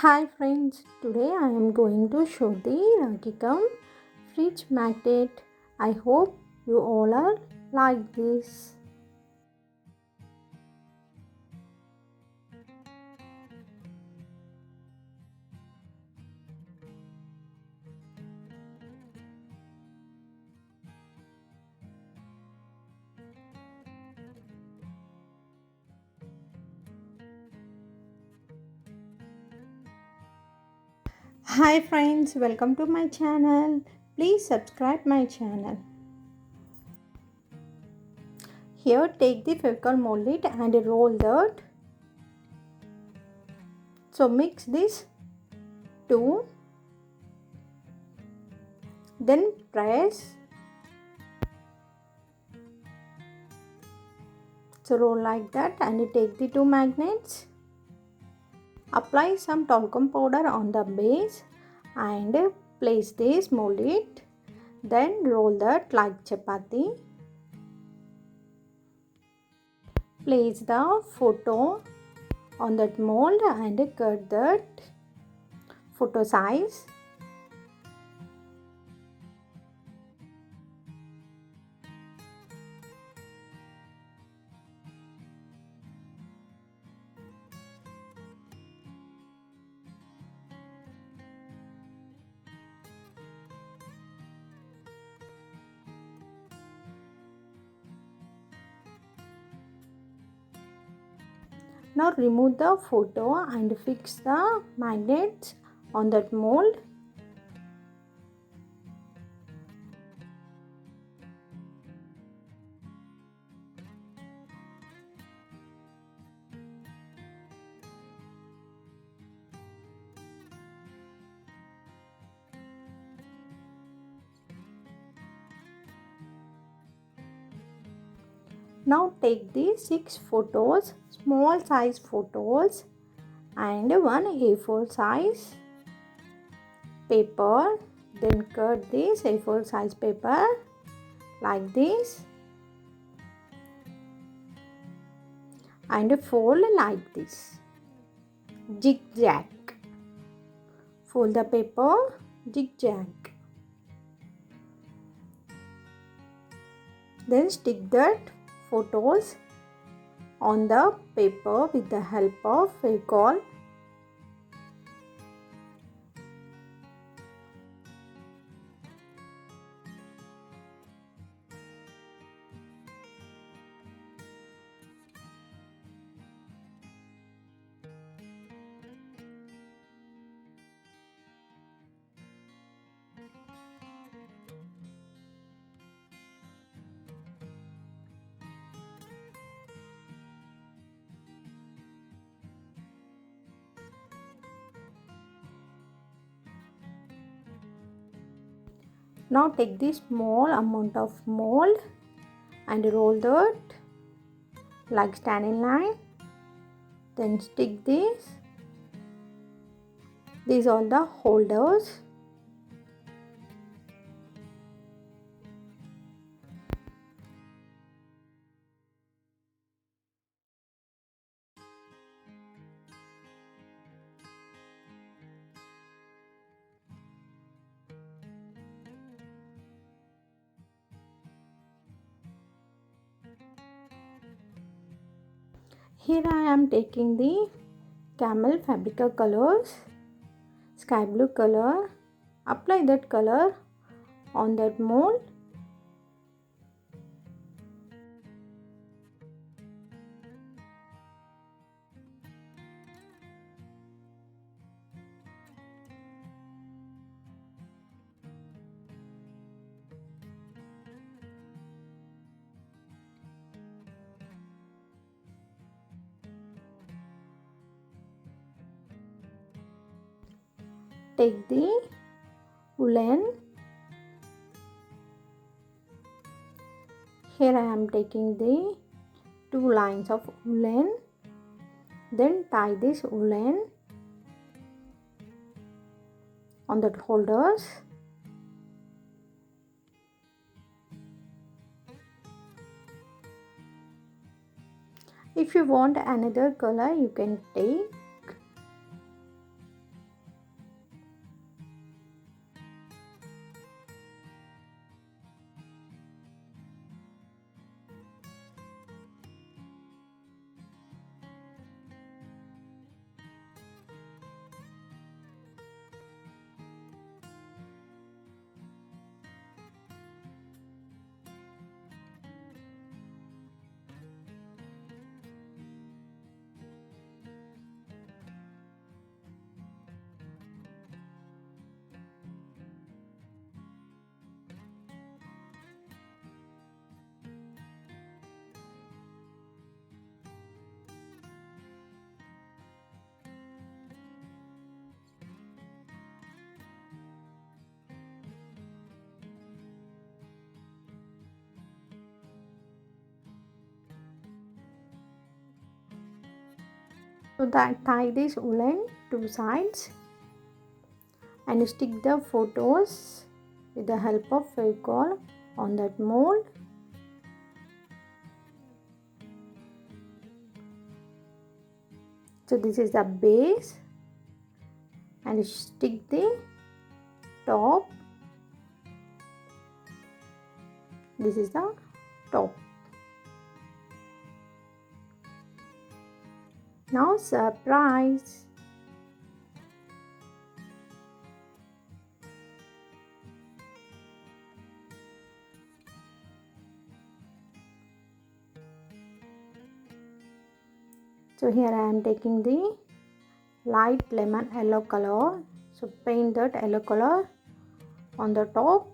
Hi friends, today I am going to show the Rakikam fridge magnet. I hope you all are like this. Hi friends, welcome to my channel. Please subscribe my channel. Here take the Fevicol mold it and roll that. So mix this two, then press. So roll like that and take the two magnets. Apply some talcum powder on the base and place this mold it. Then roll that like chapati. Place the photo on that mold and cut that photo size. Now remove the photo and fix the magnets on that mold. Now take the 6 photos, small size photos and one A4 size paper. Then cut this A4 size paper like this and fold like this. Zigzag. Fold the paper, zigzag. Then stick that photos on the paper with the help of Fevicol. Now take this small amount of mold and roll that like standing line. Then stick this. These are the holders. Here I am taking the camel Fabrica colors, sky blue color. Apply that color on that mold. Take the woolen. Here I am taking the two lines of woolen. Then tie this woolen on the holders. If you want another color, you can take. So that tie this woolen two sides and stick the photos with the help of Fevicol on that mold. So this is the base and stick the top. This is the top. Now surprise. So here I am taking the light lemon yellow color. So paint that yellow color on the top.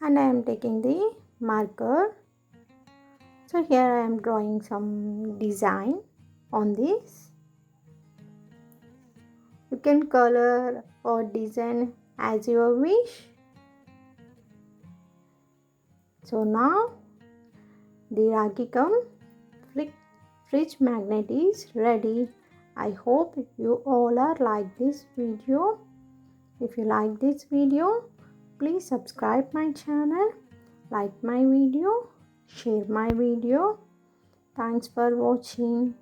And I am taking the marker. So here I am drawing some design on this. You can color or design as you wish. So now the Rakhi Cum fridge magnet is ready. I hope you all are like this video. If you like this video, please subscribe my channel, like my video, share my video. Thanks for watching.